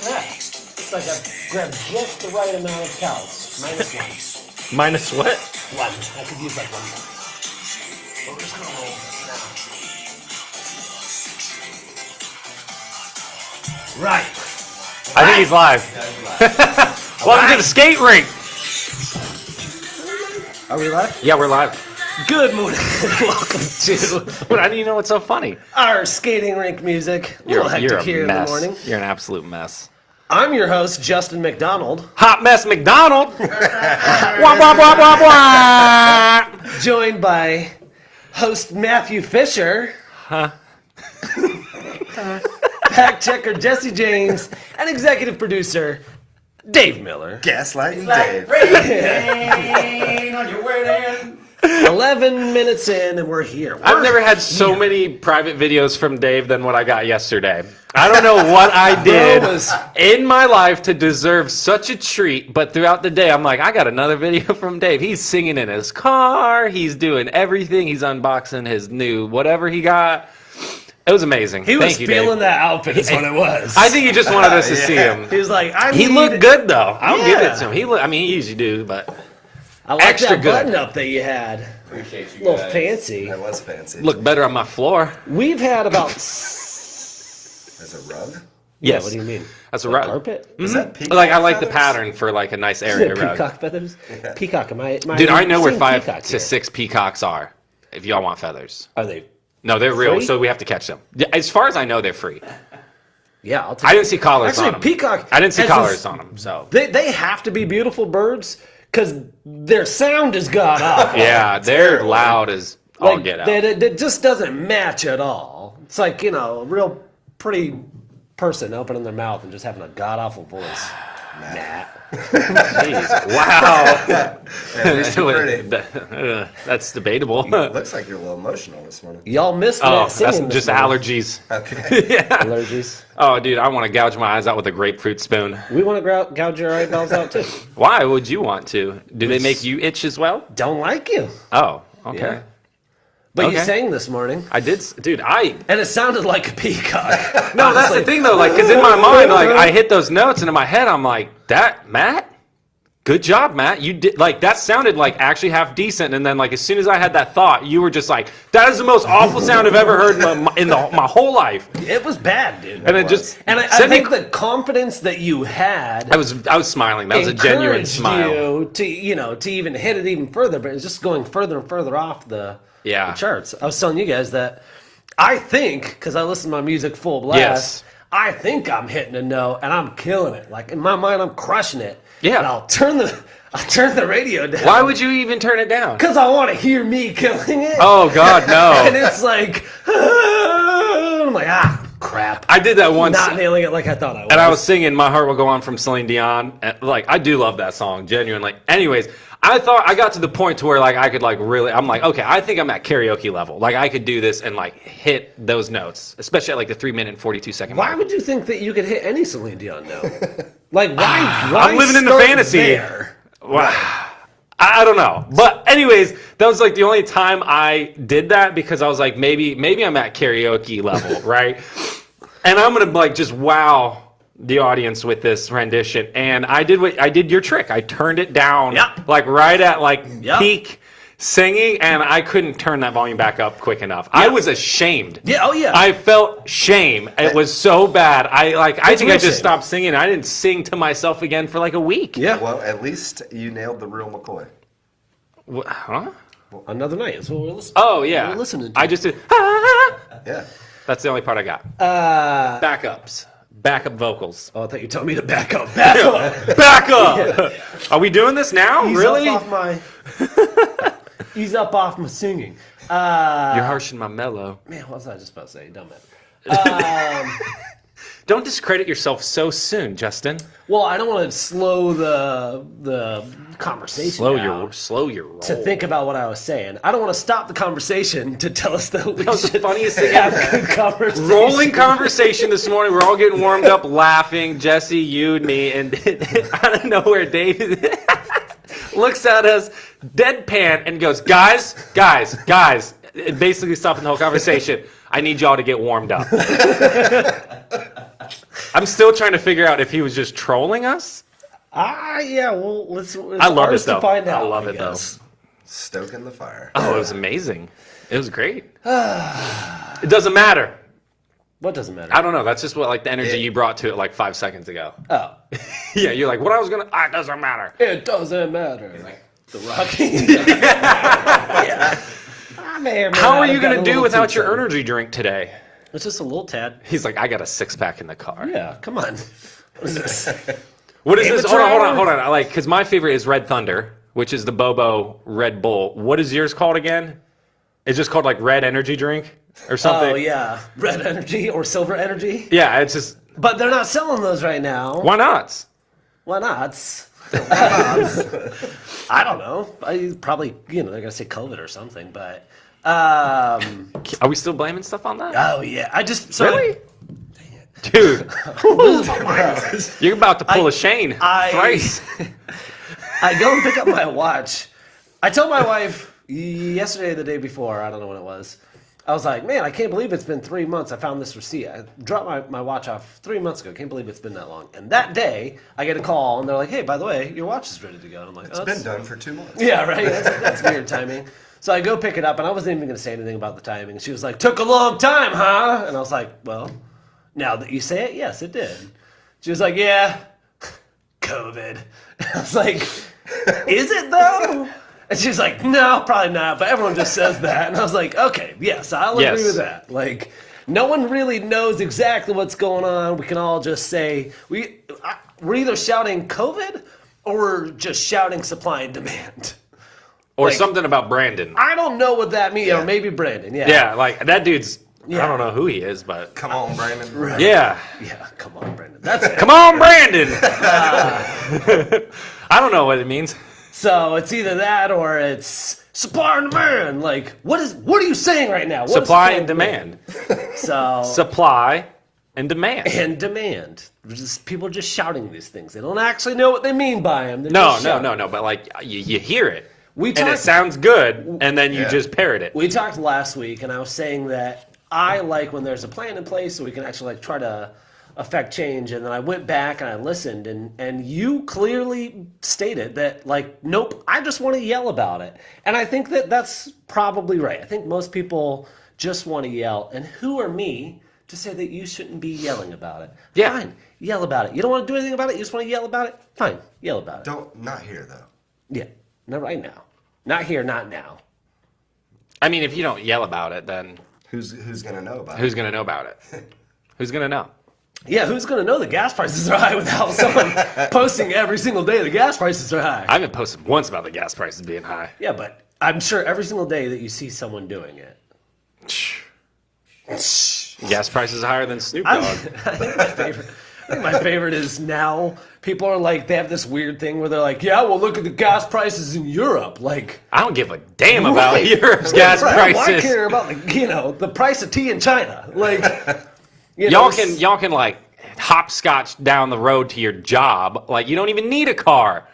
Yeah. It's like I grabbed just the right amount of cows. -1. Minus what? 1. I could use like 1 more. But we're just gonna roll this now. Right. I think he's live. Welcome to the skate rink. Are we live? Yeah, we're live. Good morning. Welcome to But I didn't know what's so funny. our skating rink music. A little hectic here in the mess. morning. You're an absolute mess. I'm your host, Justin MacDonald. Hot mess McDonald. Wah, wah, wah, wah, wah. Joined by host Matthew Fischer. Fact checker Jesse James. And executive producer Dave Miller. Gaslighting Dave. Rain on your wedding. 11 minutes in and we're here. I've never had so many private videos from Dave than what I got yesterday. I don't know what I did in my life to deserve such a treat, but throughout the day, I'm like, I got another video from Dave. He's singing in his car. He's doing everything. He's unboxing his new whatever he got. It was amazing. He was Thank you, feeling Dave. that outfit is what it was. I think he just wanted us to see him. He was like, He looked good, though. I'll give Yeah. it to him. He usually do, but I like extra that good. button up that you had. Appreciate you A little guys. fancy. That was fancy. look better on my floor. We've had about... There's a rug? Yeah, Yes. what do you mean? That's a rug. Carpet? Is that peacock Like, I like the feathers? pattern for, like, a nice area rug. Peacock feathers? Yeah. Peacock, am I Dude, I know where seeing 5 peacock to here? 6 peacocks are, if y'all want feathers. Are they? No, they're real, Free? so we have to catch them. Yeah, as far as I know, they're free. Yeah, I'll take I didn't see collars Actually, on them. peacock... I didn't see as collars this- on them, so. They have to be beautiful birds because their sound is god awful. Yeah, they're terrible. loud as all Like, get out. it just doesn't match at all. It's like, a real pretty person opening their mouth and just having a god awful voice. Matt. Jeez. Wow. pretty. That's debatable. Looks like you're a little emotional this morning. Y'all missed Oh, Matt that's singing just this morning. allergies. Okay. Allergies. Oh, dude, I want to gouge my eyes out with a grapefruit spoon. We want to gouge your eyeballs out too. Why would you want to? Do they make you itch as well? Don't like you. Oh, okay. Yeah. But you Okay. sang this morning, I did, dude. and it sounded like a peacock. No, that's the thing though. Like, because in my mind, like, I hit those notes, and in my head, I'm like, "That Matt, good job, Matt. You did like that. Sounded like actually half decent." And then, like, as soon as I had that thought, you were just like, "That is the most awful sound I've ever heard in my whole life." It was bad, dude. And it just And I sent me- think the confidence that you had I was smiling. That was a genuine encouraged smile. you to even hit it even further, but it's just going further and further off the charts. I was telling you guys that I think, because I listen to my music full blast, Yes. I think I'm hitting a note and I'm killing it. Like in my mind, I'm crushing it. Yeah. And I'll turn the radio down. Why would you even turn it down? Because I want to hear me killing it. Oh God, And no! it's like, I'm like, crap. I did that once. Not nailing it like I thought I was. And I was singing "My Heart Will Go On" from Celine Dion. And, like, I do love that song, genuinely. Anyways, I thought I got to the point to where like I could like really. I'm like, okay, I think I'm at karaoke level. Like I could do this and like hit those notes, especially at like the 3 minute and 42-second Why mark. would you think that you could hit any Celine Dion note? Like, why I'm living in the start fantasy. there? Wow. I don't know. But anyways, that was like the only time I did that because I was like, maybe I'm at karaoke level, right? And I'm gonna like just wow the audience with this rendition. And I did your trick. I turned it down Yep. like right at like Yep. peak singing, and I couldn't turn that volume back up quick enough. I was ashamed. Yeah, oh yeah. I felt shame. It was so bad. I think I real just shame. stopped singing. I didn't sing to myself again for like a week. yeah. Well, at least you nailed the real McCoy. Huh? Another night. That's what we're listening. Oh yeah. We're listening to. I just did. Ah! Yeah. That's the only part I got. Backups, backup vocals. Oh, I thought you told me to back up. Back up. Back up. Are we doing this now? Really? Ease up off my. Ease up off my singing. You're harshing my mellow. Man, what was I just about to say? Dumb it. Don't discredit yourself so soon, Justin. Well, I don't want to slow the conversation. Slow down your roll. to think about what I was saying. I don't want to stop the conversation to tell us that we That was the should funniest thing have ever. good conversation. Rolling conversation this morning. We're all getting warmed up, laughing. Jesse, you, and me, and out of nowhere, Dave looks at us, deadpan, and goes, "Guys, basically stopping the whole conversation. I need y'all to get warmed up." I'm still trying to figure out if he was just trolling us. Yeah. Well, let's I love it though. Find out, I love it though. Stoking the fire. Oh, it was amazing. It was great. It doesn't matter. What doesn't matter? I don't know. That's just what like the energy you brought to it like 5 seconds ago. Oh. Yeah, you're like, what I was gonna. It doesn't matter. It doesn't matter. Like, The Rocky. Yeah. How are you gonna do without your energy drink today? It's just a little tad. He's like, I got a 6-pack in the car. Yeah, come on. What is this? What is this? Amateur Hold on. I like, because my favorite is Red Thunder, which is the Bobo Red Bull. What is yours called again? It's just called like Red Energy Drink or something. Oh yeah, Red Energy or Silver Energy. Yeah, it's just. But they're not selling those right now. Why not? Why not? I don't know. Probably, they're gonna say COVID or something. But Are we still blaming stuff on that? oh yeah, Really? Dude, you're about to pull a Shane. Thrice. I go and pick up my watch. I told my wife yesterday, or the day before, I don't know when it was. I was like, man, I can't believe it's been 3 months. I found this receipt. I dropped my watch off 3 months ago. Can't believe it's been that long. And that day, I get a call, and they're like, hey, by the way, your watch is ready to go. And I'm like, It's been done for 2 months. yeah, right. That's weird timing. So I go pick it up, and I wasn't even going to say anything about the timing. And she was like, took a long time, huh? And I was like, well, now that you say it, yes, it did. She was like, yeah, COVID. I was like, is it though? And she's like, no, probably not, but everyone just says that. And I was like, okay, yes, I'll agree with that. Like, no one really knows exactly what's going on. We can all just say, we're either shouting COVID or we're just shouting supply and demand. Or Like, something about Brandon. I don't know what that means. Or maybe Brandon, yeah. Yeah, like that dude's. Yeah. I don't know who he is, but. Come on, Brandon. Right. Yeah. Yeah, come on, Brandon. That's it. Come on, Brandon! I don't know what it means. So it's either that or it's supply and demand. Like, what are you saying right now? What is Supply and demand. So Supply and demand. and demand. People are just shouting these things. They don't actually know what they mean by them. No. But like you hear it, and it talked- sounds good, and then you just parrot it. We talked last week, and I was saying that I like when there's a plan in place so we can actually like try to affect change. And then I went back and I listened, and you clearly stated that, like, nope, I just want to yell about it. And I think that that's probably right. I think most people just want to yell. And who are me to say that you shouldn't be yelling about it? Yeah. Fine, yell about it. You don't want to do anything about it? You just want to yell about it? Fine, yell about it. Not here, though. Yeah, not right now. Not here, not now. I mean, if you don't yell about it, then Who's going to know about who's it? going to know about it? Who's going to know? Yeah, who's going to know the gas prices are high without someone posting every single day the gas prices are high? I haven't posted once about the gas prices being high. Yeah, but I'm sure every single day that you see someone doing it. Gas prices are higher than Snoop Dogg. I think my favorite is now people are like, they have this weird thing where they're like, yeah, well, look at the gas prices in Europe. Like, I don't give a damn about right. Europe's gas Right, well, I prices. care about the price of tea in China. Like, Y'all can like hopscotch down the road to your job. Like you don't even need a car.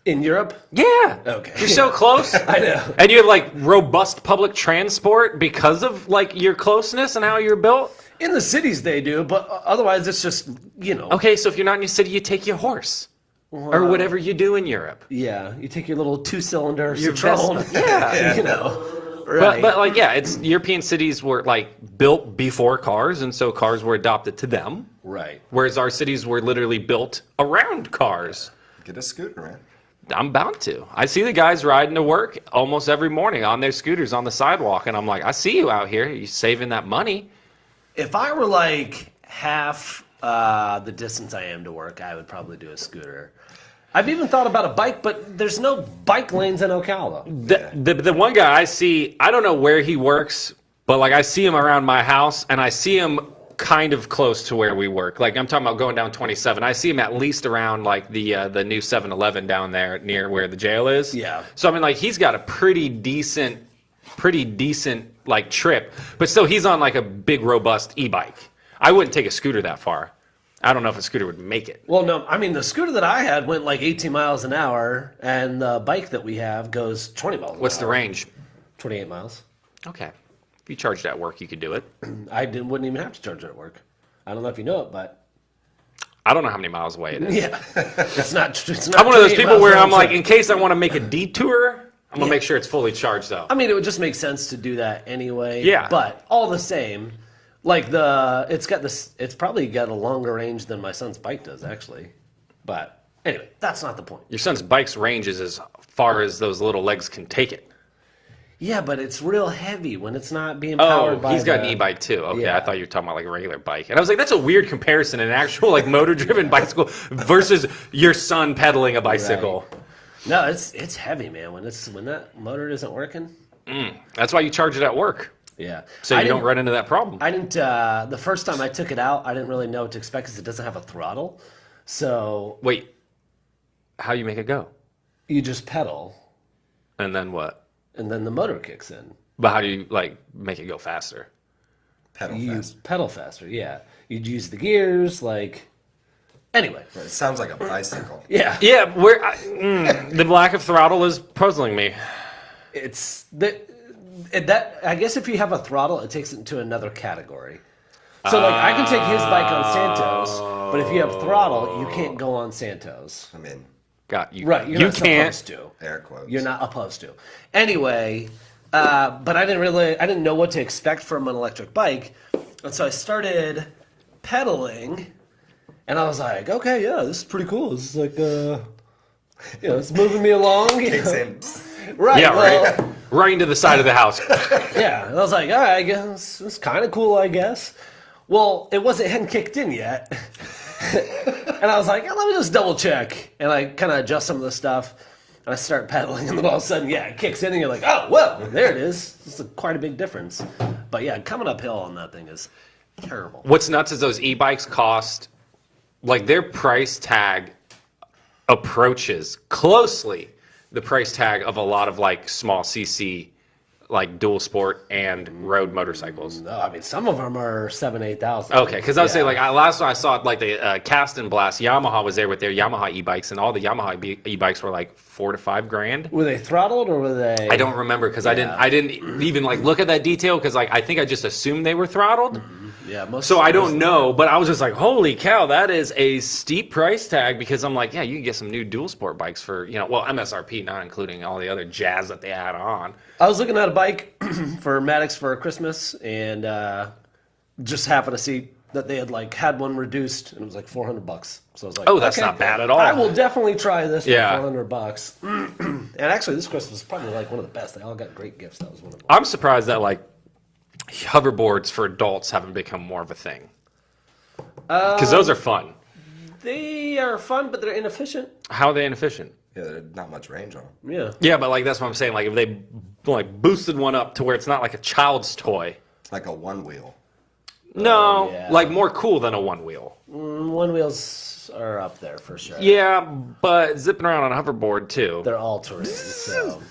in Europe. Yeah. Okay. You're so close. I know. And you have like robust public transport because of like your closeness and how you're built. In the cities they do, but otherwise it's just, Okay, so if you're not in your city, you take your horse. Or whatever you do in Europe. Yeah, you take your little 2-cylinder Your Citroen. Vespa. Yeah. Right. But like, yeah, it's European cities were like built before cars, and so cars were adopted to them. Right. Whereas our cities were literally built around cars. Get a scooter, man. I'm bound to. I see the guys riding to work almost every morning on their scooters on the sidewalk, and I'm like, I see you out here. You're saving that money. If I were like half the distance I am to work, I would probably do a scooter. I've even thought about a bike, but there's no bike lanes in Ocala. The one guy I see, I don't know where he works, but like I see him around my house, and I see him kind of close to where we work. Like I'm talking about going down 27. I see him at least around like the new 7-Eleven down there near where the jail is. Yeah. So I mean, like he's got a pretty decent like trip, but still he's on like a big robust e-bike. I wouldn't take a scooter that far. I don't know if a scooter would make it. Well, no, I mean, the scooter that I had went like 18 miles an hour, and the bike that we have goes 20 miles an hour. What's the range? 28 miles. Okay. If you charged at work, you could do it. I wouldn't even have to charge it at work. I don't know if you know it, but I don't know how many miles away it is. Yeah, it's not. I'm one of those 28 people miles where round I'm like, trip. in case I want to make a detour, I'm gonna make sure it's fully charged up. I mean, it would just make sense to do that anyway. Yeah. But all the same, like it's probably got a longer range than my son's bike does actually. But anyway, that's not the point. Your son's bike's range is as far as those little legs can take it. Yeah, but it's real heavy when it's not being Oh, powered by. he's got an e-bike too. Okay, Yeah. I thought you were talking about like a regular bike, and I was like, that's a weird comparison: an actual like motor-driven bicycle versus your son pedaling a bicycle. Right. No, it's heavy, man. When that motor isn't working. That's why you charge it at work, Yeah. so you don't run into that problem. I didn't. The first time I took it out, I didn't really know what to expect because it doesn't have a throttle. So Wait, how you make it go, you just pedal, and then what? and then the motor kicks in. But how do you like make it go faster? Pedal You fast. pedal faster. Yeah. You'd use the gears, like. Anyway. It sounds like a bicycle. Yeah. Yeah, the lack of throttle is puzzling me. It's that. I guess if you have a throttle, it takes it into another category. So like, I can take his bike on Santos, but if you have throttle, you can't go on Santos. I mean, Got you. Right. You're You not can't. supposed to. air quotes. You're not opposed to. Anyway, but I didn't know what to expect from an electric bike, and so I started pedaling, and I was like, okay, yeah, this is pretty cool. This is like, it's moving me along. You Kicks know? in. Right. Yeah, well, right. Right into the side of the house. Yeah, and I was like, all right, I guess it's kind of cool, I guess. Well, hadn't kicked in yet. And I was like, let me just double check. And I kind of adjust some of the stuff. And I start pedaling, and then all of a sudden, it kicks in, and you're like, oh, well, there it is. It's quite a big difference. But yeah, coming uphill on that thing is terrible. What's nuts is those e-bikes cost, like their price tag approaches closely the price tag of a lot of like small CC, like dual sport and road motorcycles. No, I mean, some of them are 7,000-8,000. Okay, because I was saying, like, last time I saw it, like, the Cast and Blast, Yamaha was there with their Yamaha e-bikes, and all the Yamaha e-bikes were, like, $4,000 to $5,000. Were they throttled, or were they... I don't remember, because I didn't even, like, look at that detail, because, like, I think I just assumed they were throttled. Yeah, most. So I don't know, but I was just like, holy cow, that is a steep price tag, because I'm like, yeah, you can get some new dual sport bikes for, MSRP, not including all the other jazz that they add on. I was looking at a bike for Maddox for Christmas, and just happened to see that they had one reduced, and it was like $400. So I was like, Oh, that's okay, not bad at all. I will definitely try this for Yeah. $400. And actually, this Christmas was probably like one of the best. They all got great gifts. That was one of them. I'm surprised that, like, hoverboards for adults haven't become more of a thing. Because those are fun. They are fun, but they're inefficient. How are they inefficient? Yeah, there's not much range on them. Yeah. Yeah, but like that's what I'm saying. Like if they like boosted one up to where it's not like a child's toy. Like a one wheel. No, yeah. like more cool than a one wheel. One wheels are up there for sure. Yeah, but zipping around on a hoverboard too. They're all terrain. So.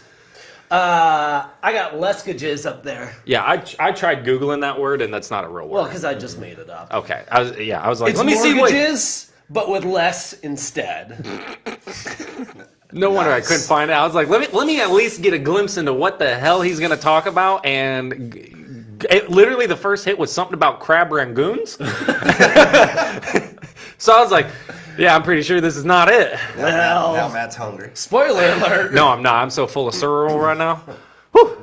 I got less-gages up there. Yeah, I tried googling that word and that's not a real word. Well, because I just made it up. Okay, I was like, It's let me see what. mortgages, but with less instead. No wonder I couldn't find it. I was like, let me at least get a glimpse into what the hell he's going to talk about. And literally the first hit was something about crab rangoons. So I was like, yeah, I'm pretty sure this is not it. Well, Now Matt's hungry. spoiler alert. No, I'm not. I'm so full of cereal right now.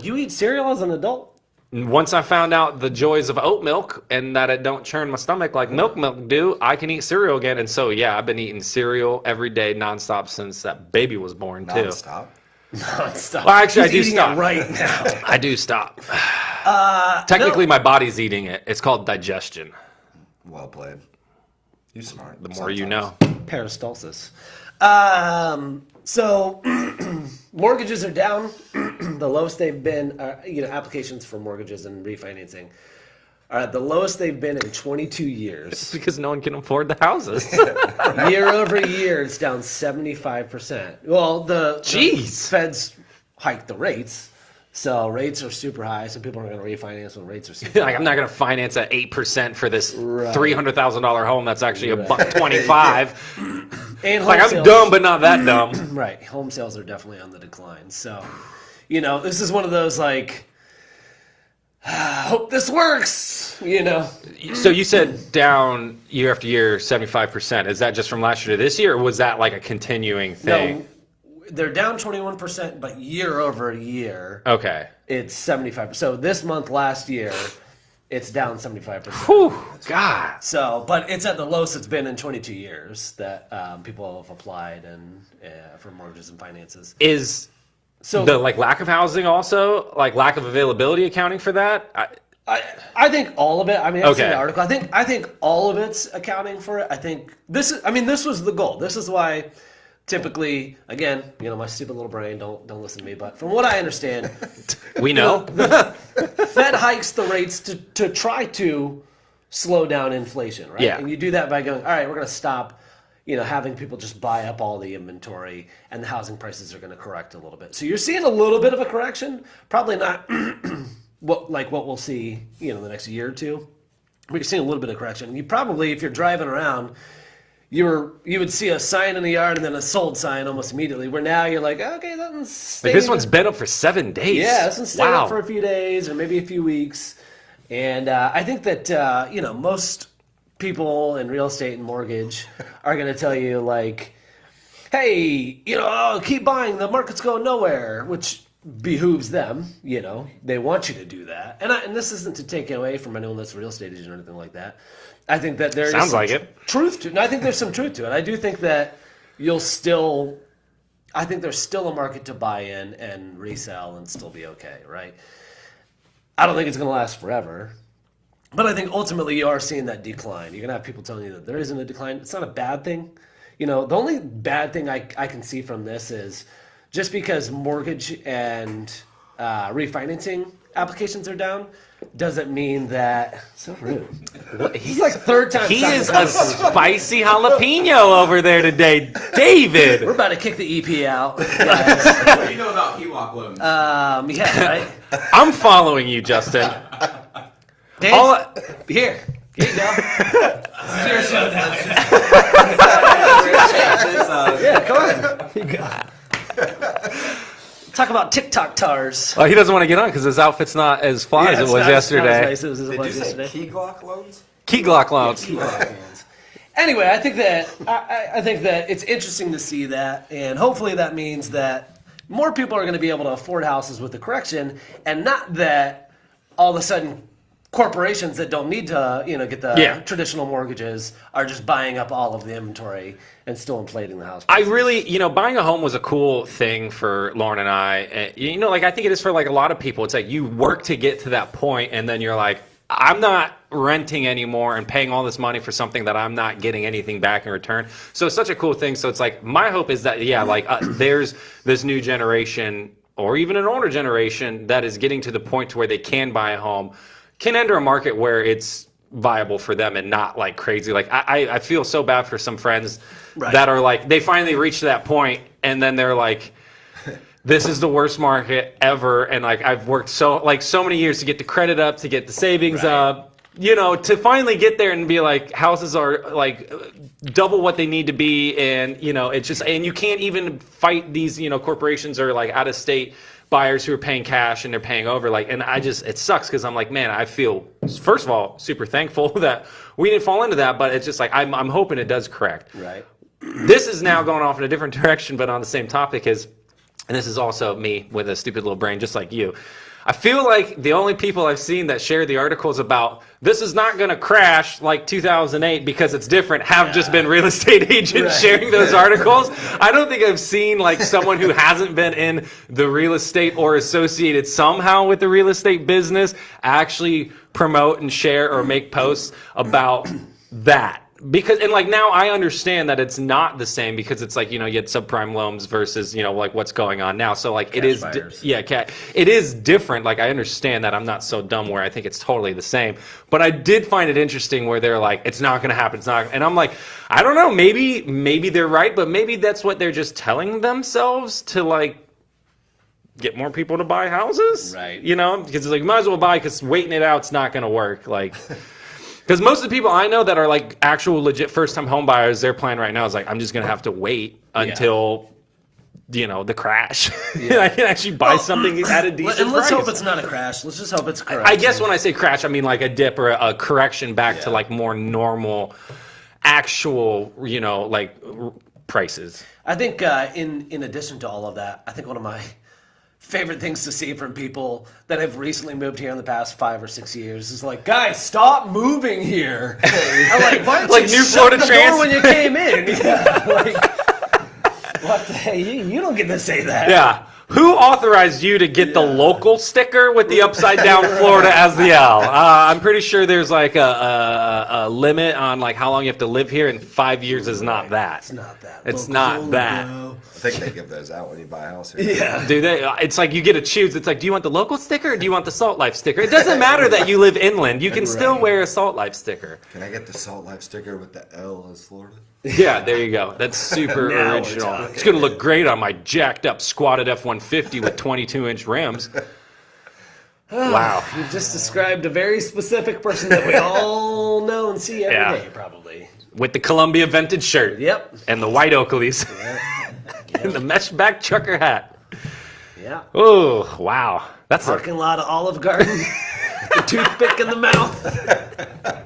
You eat cereal as an adult? Once I found out the joys of oat milk and that it don't churn my stomach like milk do, I can eat cereal again. And so, yeah, I've been eating cereal every day nonstop since that baby was born, too. Non-stop. Nonstop. Well, actually, He's I do eating stop. it right now. I do stop. Technically, my body's eating it. It's called digestion. Well played. You smart. The more you know. Peristalsis. So mortgages are down. The lowest they've been, applications for mortgages and refinancing are at the lowest they've been in 22 years. Because no one can afford the houses. Year over year, it's down 75%. Well, the Feds hiked the rates, so rates are super high. Some people are going to refinance when rates are super Like, high. I'm not going to finance at 8% for this Right. $300,000 home that's actually $125. And Like, home I'm sales- dumb, but not that dumb. Right. Home sales are definitely on the decline. So, this is one of those, like, I hope this works, you know. So you said down year after year, 75%. Is that just from last year to this year, or was that like a continuing thing? No, they're down 21%, but year over year, Okay. it's 75%. So this month last year, it's down 75%. Whew, God. So, but it's at the lowest it's been in 22 years that people have applied and for mortgages and finances. Is So the like lack of housing also, like lack of availability accounting for that? I think all of it. I mean, I've seen Okay. the article. I think all of it's accounting for it. I think this is. I mean, this was the goal. This is why, typically, again, you know, my stupid little brain. Don't listen to me. But from what I understand, We know. Fed hikes the rates to try to slow down inflation, right? Yeah. And you do that by going, all right, we're going to stop, you know, having people just buy up all the inventory, and the housing prices are going to correct a little bit. So you're seeing a little bit of a correction, probably not what we'll see, you know, the next year or two. But you're seeing a little bit of correction. You probably, if you're driving around, you would see a sign in the yard and then a sold sign almost immediately. Where now you're like, okay, that one's Like this one's been up for 7 days. yeah, this one's staying wow. up for a few days or maybe a few weeks. And I think that, you know, most people in real estate and mortgage are going to tell you, like, hey, you know, oh, keep buying. The market's going nowhere, which behooves them. You know, they want you to do that. And this isn't to take away from anyone that's a real estate agent or anything like that. I think that there Sounds is some like it. truth to it. And I think there's some truth to it. I do think that I think there's still a market to buy in and resell and still be okay, right? I don't think it's going to last forever. But I think ultimately you are seeing that decline. You're going to have people telling you that there isn't a decline. It's not a bad thing. You know, the only bad thing I can see from this is just because mortgage and refinancing applications are down doesn't mean that... So rude. He's like third time. He is a spicy jalapeno over there today, David. We're about to kick the EP out, guys. What do you know about HELOC loans? Yeah, right? I'm following you, Justin. Dave, All- here you go. Cheers, Yeah, come on. Here you go. Talk about TikTok tars. Well, he doesn't want to get on because his outfit's not as fly as it was yesterday. Nice as it Did you was say yesterday. key Glock loans? Key Glock loans. Anyway, I think that I think that it's interesting to see that, and hopefully that means that more people are going to be able to afford houses with the correction, and not that all of a sudden corporations that don't need to, you know, get the traditional mortgages are just buying up all of the inventory and still inflating the house I prices. really, you know, buying a home was a cool thing for Lauren and I. And, you know, like I think it is for like a lot of people. It's like you work to get to that point, and then you're like, I'm not renting anymore and paying all this money for something that I'm not getting anything back in return. So it's such a cool thing. So it's like my hope is that, yeah, like there's this new generation or even an older generation that is getting to the point to where they can buy a home, can enter a market where it's viable for them and not like crazy. Like I feel so bad for some friends that are like, they finally reach that point and then they're like, this is the worst market ever. And like, I've worked so many years to get the credit up, to get the savings up, you know, to finally get there and be like, houses are like double what they need to be. And, you know, it's just, and you can't even fight these, you know, corporations or like out of state buyers who are paying cash and they're paying over, like, and it sucks because I'm like, man, I feel, first of all, super thankful that we didn't fall into that, but it's just like, I'm hoping it does correct. Right. This is now going off in a different direction, but on the same topic and this is also me with a stupid little brain, just like you. I feel like the only people I've seen that share the articles about this is not going to crash like 2008 because it's different have just been real estate agents sharing those articles. I don't think I've seen like someone who hasn't been in the real estate or associated somehow with the real estate business actually promote and share or make posts about that. Because, and like now I understand that it's not the same because it's like, you know, you had subprime loans versus, you know, like what's going on now. So like it is, it is different. Like I understand that. I'm not so dumb where I think it's totally the same. But I did find it interesting where they're like, it's not going to happen. It's not. And I'm like, I don't know, maybe they're right, but maybe that's what they're just telling themselves to like get more people to buy houses. Right. You know, because it's like, you might as well buy because waiting it out's not going to work. Like, because most of the people I know that are like actual legit first-time home buyers, their plan right now is like, I'm just going to have to wait until the crash. I can actually buy something at a decent and let's price. hope it's not a crash. Let's just hope it's a correction. I guess when I say crash, I mean like a dip or a correction back to like more normal, actual, prices. I think in addition to all of that, I think one of my favorite things to see from people that have recently moved here in the past 5 or 6 years is like, guys, stop moving here. I'm like, why didn't Like you New shut Florida the Trans- door when you came in? Yeah, what the hey, you don't get to say that. Yeah. Who authorized you to get the local sticker with the upside down Florida as the L? I'm pretty sure there's like a limit on like how long you have to live here, and 5 years is not that. It's not that. It's Locals not only, that. bro. I think they give those out when you buy a house here. Yeah. Do they? It's like you get to choose. It's like, do you want the local sticker or do you want the Salt Life sticker? It doesn't matter that you live inland. You can still wear a Salt Life sticker. Can I get the Salt Life sticker with the L as Florida? Yeah, there you go. That's super Now we're original. talking. It's going to look great on my jacked up squatted F-150 with 22-inch rims. Wow. You've just described a very specific person that we all know and see every day, probably. With the Columbia vintage shirt. Yep. And the white Oakleys. And the mesh back trucker hat. Yeah. Oh, wow. That's a Parking lot of Olive Garden. The toothpick in the mouth.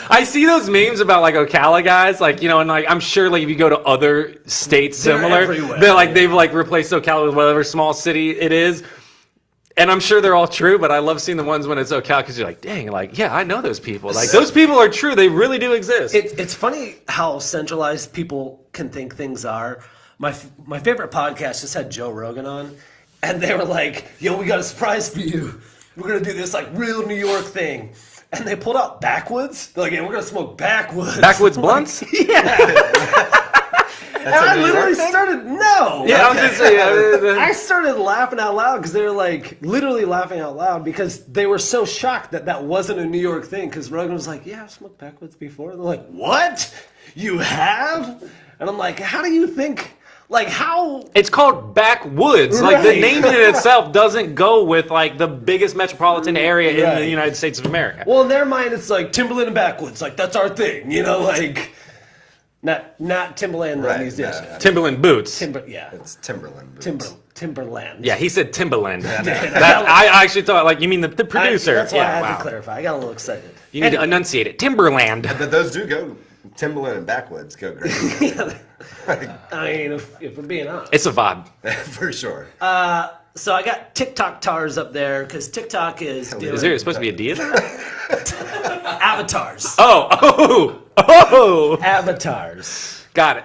I see those memes about like Ocala guys, like, and like I'm sure like if you go to other states They're similar, everywhere. they've like replaced Ocala with whatever small city it is. And I'm sure they're all true, but I love seeing the ones when it's Ocala because you're like, dang, like, yeah, I know those people. Like those people are true. They really do exist. It's funny how centralized people can think things are. My favorite podcast just had Joe Rogan on, and they were like, yo, we got a surprise for you. We're going to do this like real New York thing. And they pulled out backwoods. They're like, yeah, we're going to smoke backwoods. Backwoods blunts? Yeah. And I literally started, no. Yeah, I'm just saying. I started laughing out loud because they were like literally laughing out loud because they were so shocked that that wasn't a New York thing. Because Rogan was like, yeah, I've smoked backwoods before. And they're like, what? You have? And I'm like, how do you think? Like how? It's called backwoods. Like the Right. name in itself doesn't go with like the biggest metropolitan area in Right. the United States of America. Well, in their mind, it's like Timberland and backwoods. Like that's our thing, like not Timberland the Right, musician. no. Timberland boots. Yeah, It's Timberland boots. Timberland. Yeah, he said Timberland. I actually thought like you mean the producer. That's why I had wow. to clarify. I got a little excited. You need to enunciate it. Timberland. But those do go, Timberland and backwoods go great. I mean, if we're being honest. It's a vibe. For sure. So I got TikTok tars up there because TikTok is doing Is there supposed to be a D in there? avatars. Oh. Avatars. Got it.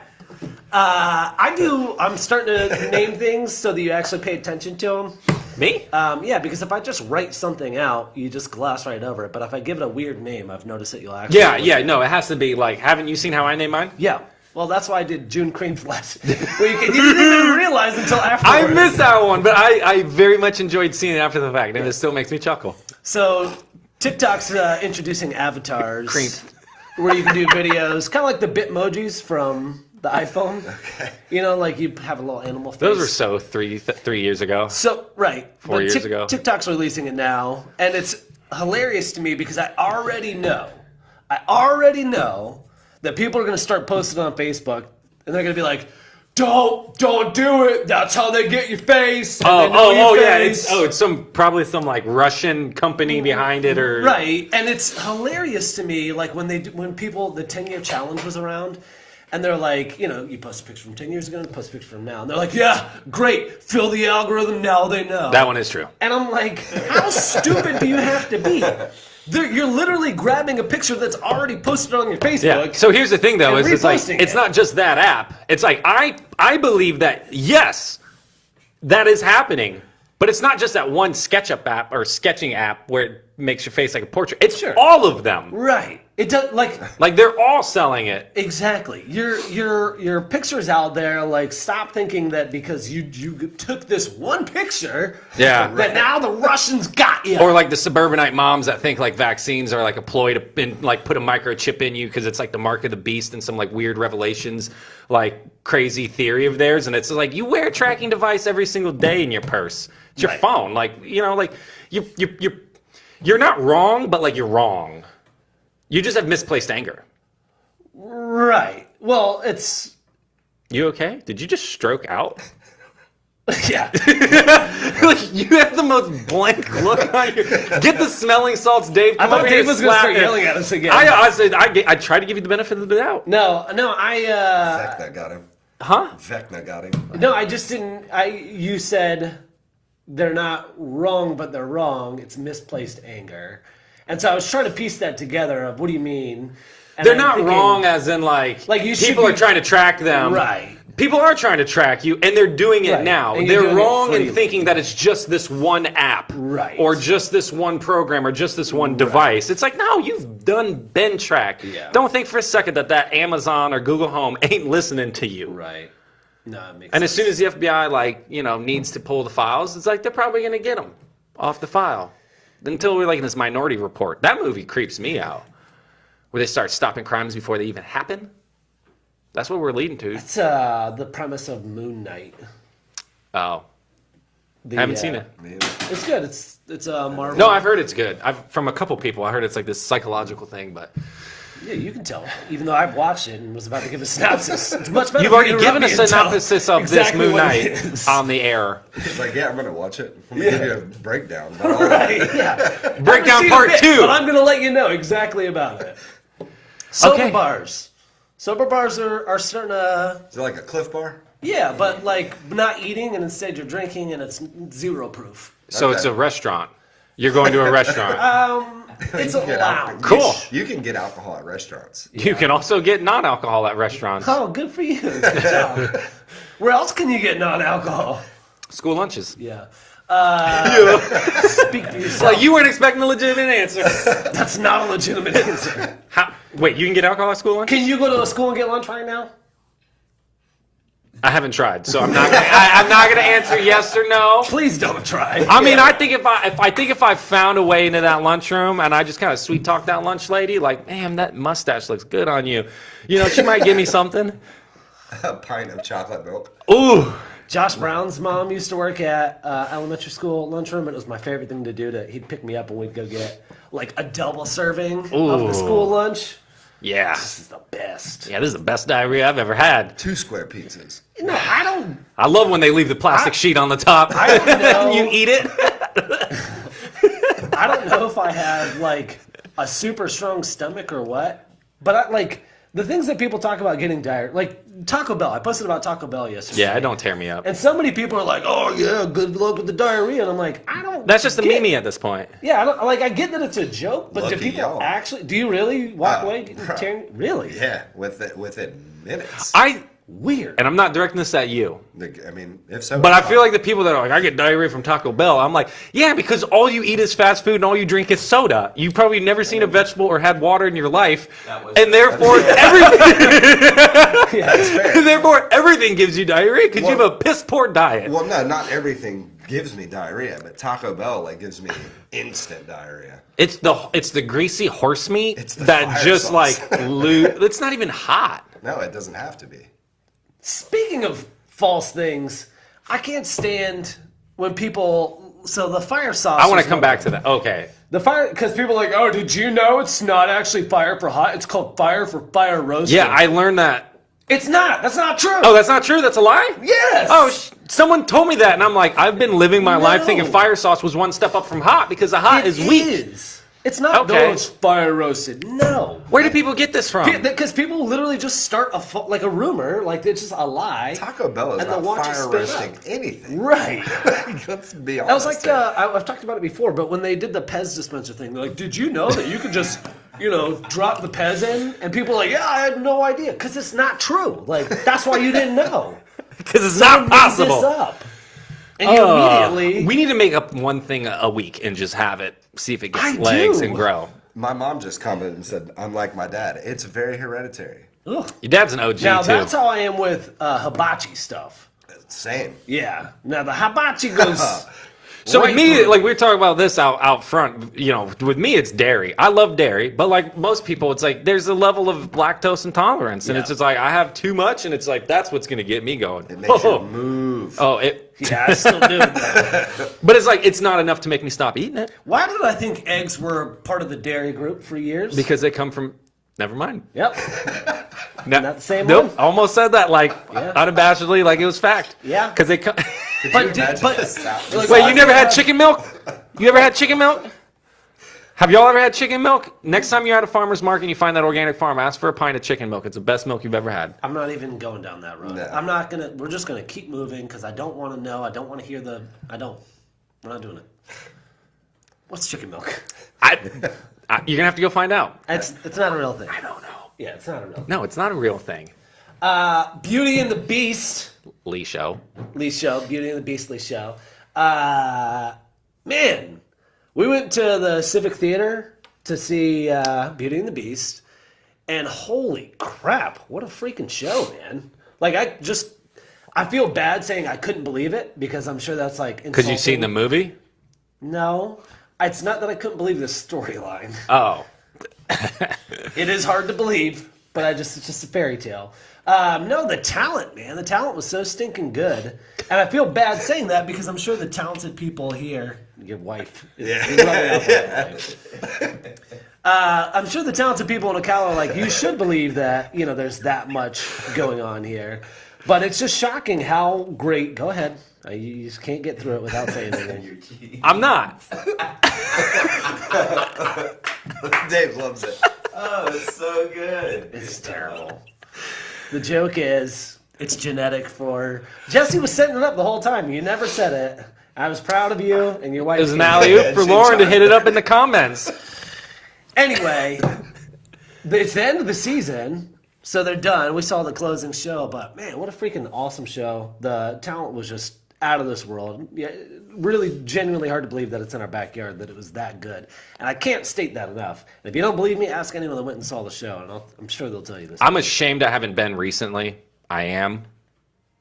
I'm starting to name things so that you actually pay attention to them. Me? Yeah, because if I just write something out, you just gloss right over it. But if I give it a weird name, I've noticed that you'll actually. Yeah. No, it has to be like. Haven't you seen how I name mine? Yeah. Well, that's why I did June Cream Flash. Well, you didn't even realize until afterwards. I missed that one, but I very much enjoyed seeing it after the fact, and it still makes me chuckle. So TikTok's introducing avatars, Cream. where you can do videos, kind of like the Bitmojis from the iPhone. Okay. Like you have a little animal face. Those were so 3 years ago. So right, 4 years ago. TikTok's releasing it now, and it's hilarious to me because I already know that people are going to start posting on Facebook, and they're going to be like, "Don't do it. That's how they get your face." And they know your Yeah. face." It's probably some like Russian company behind it, or Right, and it's hilarious to me, like when people the 10-year challenge was around, and they're like, you post a picture from 10 years ago, and post a picture from now, and they're like, yeah, great, fill the algorithm, now they know. That one is true. And I'm like, how stupid do you have to be? You're literally grabbing a picture that's already posted on your Facebook. Yeah. So here's the thing, though, and is it's like reposting it's it. not just that app. It's like I believe that yes, that is happening, but it's not just that one SketchUp app or sketching app where it makes your face like a portrait. It's all of them. Right. It does Like they're all selling it. Exactly. Your picture's out there. Like, stop thinking that because you took this one picture, Yeah. that now the Russians got you. Or like the suburbanite moms that think like vaccines are like a ploy to like put a microchip in you because it's like the mark of the beast and some like weird revelations, like crazy theory of theirs. And it's like you wear a tracking device every single day in your purse. It's your Right. phone. Like like you're not wrong, but like you're wrong. You just have misplaced anger. Right. Well, it's You okay? Did you just stroke out? Yeah. Like, you have the most blank look on your... Get the smelling salts, Dave. I Come thought over here Dave and was going to slap start me. yelling at us again. I tried to give you the benefit of the doubt. No, Vecna got him. Huh? Vecna got him. No, I just didn't. You said they're not wrong, but they're wrong. It's misplaced anger, and so I was trying to piece that together. Of what do you mean? And They're I'm not thinking, wrong as in like you should people be- are trying to track them. Right. People are trying to track you, and they're doing it Right. now. And you're They're doing it wrong in freely. thinking that it's just this one app, Right. or just this one program, or just this one device. It's like, no, you've been tracked. Yeah. Don't think for a second that Amazon or Google Home ain't listening to you. Right. No, it makes And sense. as soon as the FBI, needs to pull the files, it's like they're probably going to get them off the file. Until we're like in this Minority Report. That movie creeps me out. Where they start stopping crimes before they even happen. That's what we're leading to. It's the premise of Moon Knight. Oh. Haven't seen it. It's good. It's a Marvel. No, I've heard it's good. From a couple people, I heard it's like this psychological thing, but Yeah, you can tell. Even though I've watched it and was about to give a synopsis, it's much better. you've for already you to given a interrupt me and tell synopsis of exactly this Moon what it Knight is. on the air. He's like, yeah, I'm gonna watch it. I'm gonna give you a breakdown. But all Right, yeah. Breakdown I've seen part a bit, 2. But I'm going to let you know exactly about it. Sober Okay. bars. Sober bars are starting to... Is it like a Cliff Bar? Yeah, but like not eating and instead you're drinking and it's zero proof. So Okay. it's a restaurant. You're going to a restaurant. It's You can get allowed. Cool. You can get alcohol at restaurants. You can also get non-alcohol at restaurants. Oh, good for you. Good job. Where else can you get non-alcohol? School lunches. Yeah. Speak for yourself. Like, you weren't expecting a legitimate answer. That's not a legitimate answer. Wait, you can get alcohol at school lunch? Can you go to a school and get lunch right now? I haven't tried, so I'm not gonna answer yes or no. Please don't try. I mean, I think if I found a way into that lunchroom and I just kind of sweet talk that lunch lady, like, man, that mustache looks good on you. She might give me something. A pint of chocolate milk. Ooh. Josh Brown's mom used to work at elementary school lunchroom, and it was my favorite thing to do. He'd pick me up and we'd go get like a double serving of Ooh. the school lunch. Yeah. This is the best. Yeah, this is the best diarrhea I've ever had. 2 square pizzas. No, I don't. I love when they leave the plastic sheet on the top. I don't know. You eat it. I don't know if I have like a super strong stomach or what, but the things that people talk about getting diarrhea, like Taco Bell. I posted about Taco Bell yesterday. Yeah, don't tear me up. And so many people are like, "Oh yeah, good luck with the diarrhea," and I'm like, I don't. That's just a get- meme at this point. Yeah, I get that it's a joke, but do Lucky people y'all. actually? Do you really walk away bro. tearing? Really? Yeah, within minutes. Weird. And I'm not directing this at you. I mean, if so. But I it's feel fine. like the people that are like, I get diarrhea from Taco Bell. I'm like, yeah, because all you eat is fast food and all you drink is soda. You've probably never seen a vegetable or had water in your life, That was- and therefore everything, That's fair. and therefore everything gives you diarrhea because you have Well- a piss poor diet. Well, no, not everything gives me diarrhea, but Taco Bell gives me instant diarrhea. It's the greasy horse meat It's the that fire just sauce. like it's not even hot. No, it doesn't have to be. Speaking of false things, I can't stand when people. So the fire sauce. I want is to come one- back to that. Okay. The fire, because people are like, oh, did you know it's not actually fire for hot? It's called fire for fire roasting. Yeah, I learned that. It's not. That's not true. Oh, that's not true. That's a lie. Yes. Oh, someone told me that, and I'm like, I've been living my life No. thinking fire sauce was one step up from hot because the hot is weak. It's not. Okay. No, it's fire roasted. No. Where do people get this from? Because people literally just start a rumor, like it's just a lie. Taco Bell is And not the watches fire spit roasting up. anything. Right. Let's be honest. That was like here. I've talked about it before, but when they did the Pez dispenser thing, they're like, "Did you know that you could just, drop the Pez in?" And people are like, "Yeah, I had no idea," because it's not true. Like that's why you didn't know. Because it's Someone not made this possible. up. And you immediately. We need to make up one thing a week and just have it. See if it gets I legs do. and grow. My mom just commented and said, unlike my dad, it's very hereditary. Ugh. Your dad's an OG Now too. that's how I am with hibachi stuff. Same. Yeah. Now the hibachi goes. So right with me, through. like we were talking about this out front, with me it's dairy. I love dairy, but like most people, it's like there's a level of lactose intolerance, and Yeah. it's just like I have too much, and it's like that's what's gonna get me going. It makes you move. Oh, it. Yeah, I still do. Though. But it's like it's not enough to make me stop eating it Why did I think eggs were part of the dairy group for years? because they come from. Never mind. Yep. Isn't that the same Nope. one? Almost said that unabashedly, like it was fact. Yeah. Because they. Could you imagine that? Like, Wait, you never had chicken milk? You ever had chicken milk? Have y'all ever had chicken milk? Next time you're at a farmer's market and you find that organic farm, ask for a pint of chicken milk. It's the best milk you've ever had. I'm not even going down that road. No. I'm not gonna. We're just gonna keep moving because I don't want to know. I don't want to hear the. I don't. We're not doing it. What's chicken milk? You're gonna have to go find out. It's not a real thing. I don't know. Yeah, it's not a real thing. No, it's not a real thing. Beauty and the Beast. Lee show. Lee show. Beauty and the Beast Lee show. Man, we went to the Civic Theater to see Beauty and the Beast, and holy crap, what a freaking show, man! Like I feel bad saying I couldn't believe it because I'm sure that's like Because you've seen the movie? No, it's not that I couldn't believe this storyline. Oh. It is hard to believe, but it's just a fairy tale. No, the talent, man. The talent was so stinking good. And I feel bad saying that because I'm sure the talented people here, your wife, I'm sure the talented people in Ocala are like, you should believe that, there's that much going on here. But it's just shocking how great. Go ahead. You just can't get through it without saying anything. I'm not. Dave loves it. Oh, it's so good. It's terrible. The joke is, it's genetic for... Jesse was setting it up the whole time. You never said it. I was proud of you, and your wife... It was an alley-oop for Lauren to hit it up in the comments. Anyway, it's the end of the season, so they're done. We saw the closing show, but man, what a freaking awesome show. The talent was just out of this world. Yeah, really genuinely hard to believe that it's in our backyard, that it was that good. And I can't state that enough. And if you don't believe me, ask anyone that went and saw the show, and I'm sure they'll tell you this. I'm ashamed I haven't been recently. I am.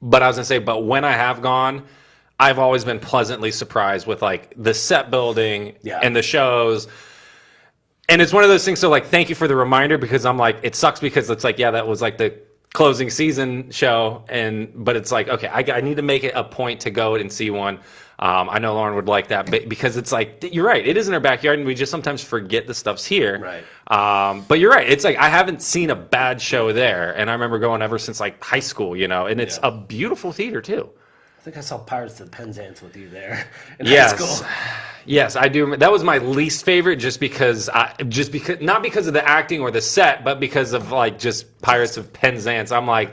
But I was going to say, but when I have gone, I've always been pleasantly surprised with like the set building and the shows. And it's one of those things, so like, thank you for the reminder, because I'm like, it sucks because it's like, yeah, that was like the closing season show, but it's like, okay, I need to make it a point to go and see one. I know Lauren would like that, because it's like, you're right, it is in our backyard, and we just sometimes forget the stuff's here. Right. But you're right, it's like, I haven't seen a bad show there, and I remember going ever since like high school, and it's a beautiful theater too. I think I saw Pirates of Penzance with you there in Yes. high school. Yes, I do. That was my least favorite, just because not because of the acting or the set, but because of like just Pirates of Penzance. I'm like,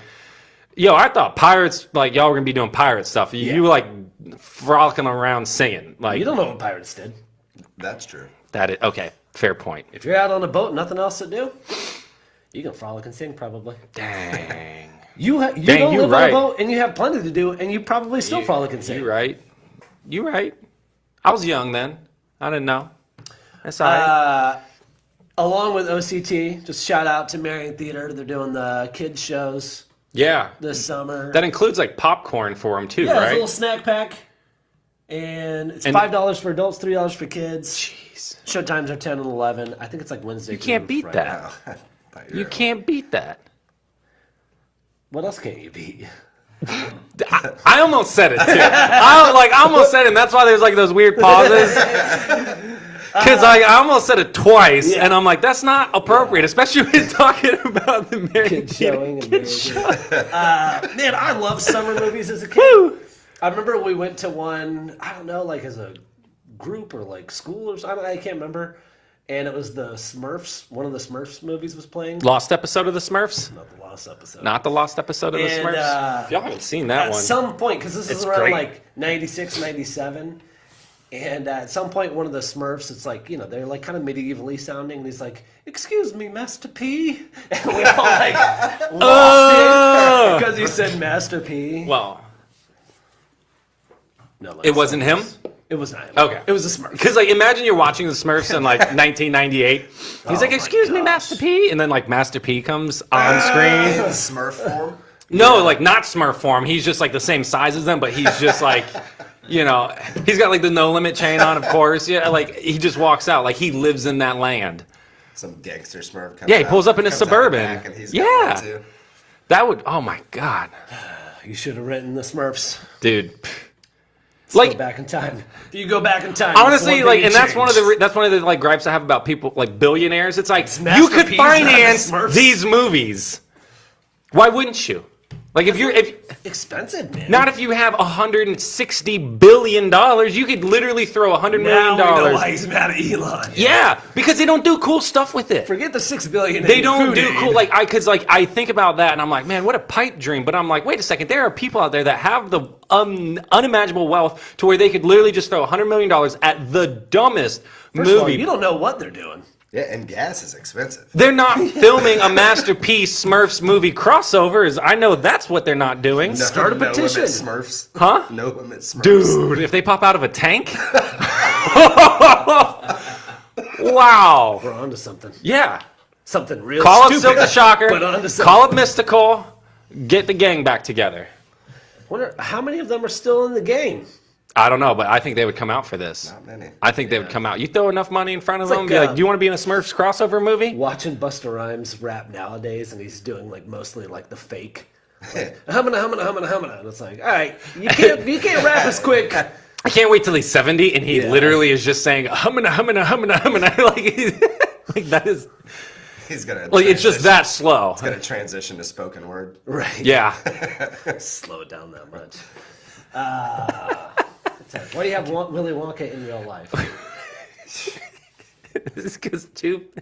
yo, I thought Pirates, like y'all were gonna be doing pirate stuff. You were like frolicking around singing. Like, You don't know what Pirates did. That's true. that is okay. Fair point. If you're out on a boat, nothing else to do, you can frolic and sing probably. Dang. You Dang, don't you're live right. on a boat, and you have plenty to do, and you probably still frolic and sing. You right. You right. I was young then. I didn't know. That's all right. Along with OCT, just shout out to Marion Theater. They're doing the kids shows Yeah. this summer. That includes like popcorn for them too, yeah, it's a right? little snack pack, and it's $5 for adults, $3 for kids. Jeez. Show times are 10 and 11. I think it's like Wednesday. You can't beat that. You can't beat that. What else can't you beat? I almost said it too. I almost said it, and that's why there's like those weird pauses. Because I almost said it twice, and I'm like, that's not appropriate, especially when you're talking about the Marion Showing and man, I love summer movies as a kid. Woo! I remember we went to one, I don't know, like as a group or like school or something, I can't remember. And it was the Smurfs. One of the Smurfs movies was playing. Lost episode of the Smurfs? Not the lost episode. Not the lost episode of the And, Smurfs? If y'all haven't seen that At one. some point, because this is It's around great. like 96, 97. And at some point, one of the Smurfs, it's like, they're like kind of medievally sounding. And he's like, "Excuse me, Master P." And we all like lost it because he said Master P. Well, No, like it wasn't him? It was not him. Okay. It was a Smurf. Because like, imagine you're watching the Smurfs in like 1998. He's like, my "Excuse me, gosh. Master P," and then like Master P comes on screen. Smurf form. No, like not Smurf form. He's just like the same size as them, but he's just like, he's got like the no limit chain on, of course. Yeah, like he just walks out like he lives in that land. Some gangster Smurf comes Yeah, he out- pulls up in his comes out the Suburban. back and he's got Yeah. one too. That would, oh my God, You should have written the Smurfs. dude. Let's Like, go back in time. If you go back in time, honestly, it's one like, thing and you that's one of the changed. that's one of the like gripes I have about people like billionaires. It's like you Master could P's, not the finance Smurfs. these movies. Why wouldn't you? Like if expensive, man. not if you have $160 billion, you could literally throw $100 million. Now we know why he's mad at Elon. Yeah, because they don't do cool stuff with it. Forget the $6 billion. They don't do aid. cool I think about that and I'm like, man, what a pipe dream. But I'm like, wait a second, there are people out there that have the unimaginable wealth to where they could literally just throw $100 million at the dumbest First of all, movie. you don't know what they're doing. Yeah, and gas is expensive. They're not filming a masterpiece Smurfs movie crossovers. I know that's what they're not doing. Start a petition. No limit Smurfs. Huh? No limit Smurfs. Dude, if they pop out of a tank? Wow. We're onto something. Yeah. Something real Call up stupid. Silk the Shocker. But onto something. Call up Mystical. Get the gang back together. Wonder how many of them are still in the game. I don't know, but I think they would come out for this. Not many. I think they would come out. You throw enough money in front of them, like, be like, do you want to be in a Smurfs crossover movie? Watching Busta Rhymes rap nowadays, and he's doing like mostly like the fake. Like, humana, and it's like, all right, you can't rap as quick. I can't wait till he's 70 and he literally is just saying humana. Like that is He's gonna like it's just that slow. It's gonna transition to spoken word. Right. Yeah. Slow it down that much. Why do you have Willy Wonka in real life? This is because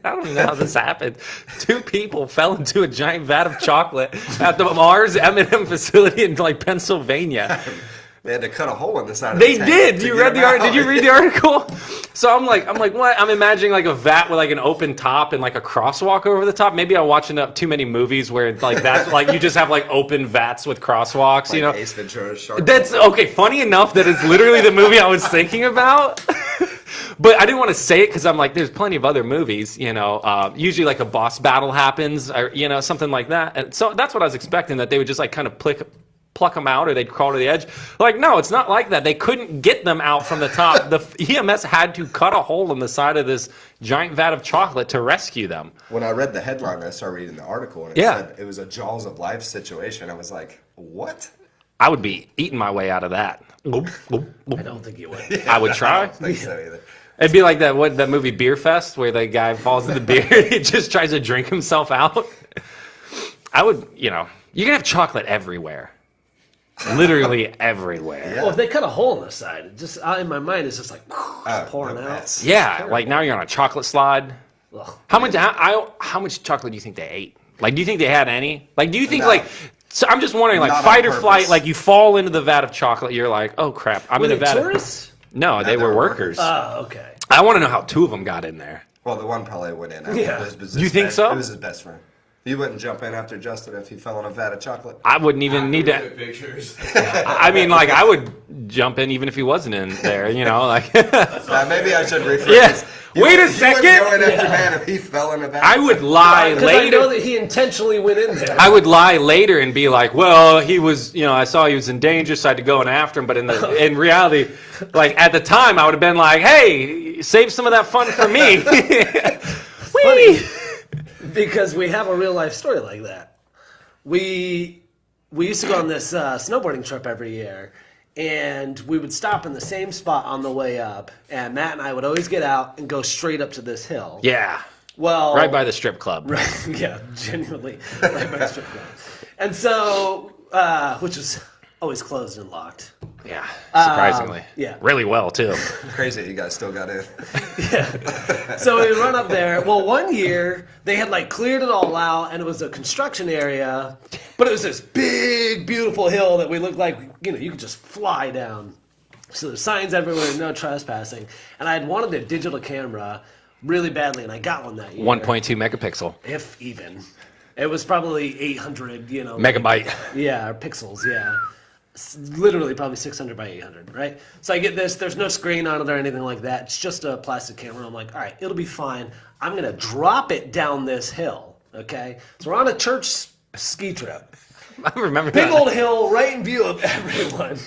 I don't know how this happened. 2 people fell into a giant vat of chocolate at the Mars M&M facility in like Pennsylvania. They had to cut a hole in the side. They of the tank did. to You get read the them article? out. Did you read the article? So I'm like, what? I'm imagining like a vat with like an open top and like a crosswalk over the top. Maybe I'm watching too many movies where like that's like you just have like open vats with crosswalks. Like you know, Ace Ventura's Shark. that's okay. Funny enough, that is literally the movie I was thinking about. But I didn't want to say it because I'm like, there's plenty of other movies, you know. Usually like a boss battle happens, or you know, something like that. And so that's what I was expecting, that they would just like kind of pluck them out, or they'd crawl to the edge. Like, no, it's not like that. They couldn't get them out from the top. The EMS had to cut a hole in the side of this giant vat of chocolate to rescue them. When I read the headline, I started reading the article, and it said it was a Jaws of Life situation. I was like, what? I would be eating my way out of that. I don't think you would. I would try. I don't think so either. It'd be like that movie Beer Fest where the guy falls in the beer and he just tries to drink himself out. I would, you know, you can have chocolate everywhere. Literally everywhere. Yeah. Well, if they cut a hole in the side, it just in my mind it's just like pouring no out. mess. Yeah, like now you're on a chocolate slide. Ugh. How much chocolate do you think they ate? Like, do you think they had any? Like, do you think No. like? So I'm just wondering, like, Not on fight or purpose. flight. Like, you fall into the vat of chocolate. You're like, oh crap, I'm Were in a they vat. tourists? No, they were workers. Oh, okay. I want to know how 2 of them got in there. Well, the one probably went in. Yeah. It was You his think best- so? It was his best friend. You wouldn't jump in after Justin if he fell in a vat of chocolate. I wouldn't even need to. Pictures. I mean, like, I would jump in even if he wasn't in there. You know, like. Maybe I should rephrase. Yes. You Wait a wouldn't second. go in after man if he fell in a vat. I would lie Because I know later. that he intentionally went in there. I would lie later and be like, well, he was, you know, I saw he was in danger, so I had to go and after him. But in reality, like at the time, I would have been like, hey, save some of that fun for me. Funny, because we have a real life story like that. We used to go on this snowboarding trip every year, and we would stop in the same spot on the way up, and Matt and I would always get out and go straight up to this hill. Yeah. Well, Right by the strip club. right, yeah, genuinely right by the strip club. And so, which was always closed and locked. Yeah. Surprisingly. yeah. Really well, too. Crazy that you guys still got in. So we run up there. Well, one year they had like cleared it all out, and it was a construction area, but it was this big, beautiful hill that we looked like, you know, you could just fly down. So there's signs everywhere, no trespassing. And I had wanted a digital camera really badly, and I got one that year. 1.2 megapixel. If even. It was probably 800, you know. Megabyte. Yeah, or pixels, yeah. Literally probably 600 by 800, right? So I get this. There's no screen on it or anything like that. It's just a plastic camera. I'm like, all right, it'll be fine. I'm going to drop it down this hill, okay? So we're on a church ski trip. I remember Big that. old hill right in view of everyone.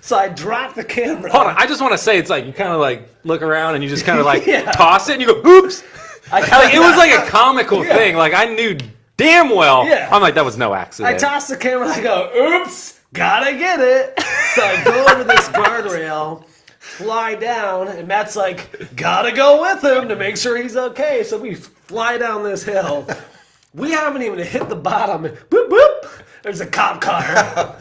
So I drop the camera. Hold on. I just want to say, it's like you kind of like look around and you just kind of like Yeah. toss it and you go, oops. I Like, it was like a comical thing. Like I knew damn well. Yeah. I'm like, that was no I accident. toss the camera and I go, oops, gotta get it. So I go over this guardrail, fly down, and Matt's like, gotta go with him to make sure he's okay. So we fly down this hill. We haven't even hit the bottom. Boop, boop. There's a cop car.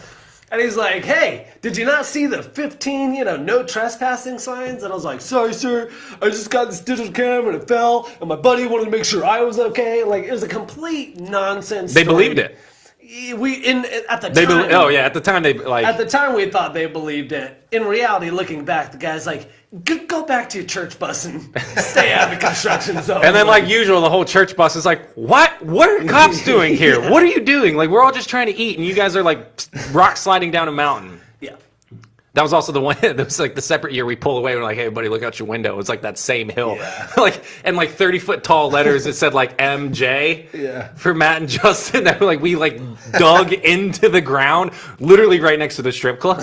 And he's like, hey, did you not see the 15, no trespassing signs? And I was like, sorry, sir. I just got this digital camera and it fell. And my buddy wanted to make sure I was okay. Like, it was a complete nonsense They story. believed it. At the time. At the time they like. At the time, we thought they believed it. In reality, looking back, the guy's like, go back to your church bus and stay out of the construction zone. And then, like usual, the whole church bus is like, what? What are cops doing here? What are you doing? Like, we're all just trying to eat, and you guys are like rock sliding down a mountain. Yeah. That was also the one. That was like the separate year we pull away. We're like, hey, buddy, look out your window. It was like that same hill, Yeah. and 30-foot tall letters. It said like MJ Yeah. for Matt and Justin. That we dug into the ground, literally right next to the strip club.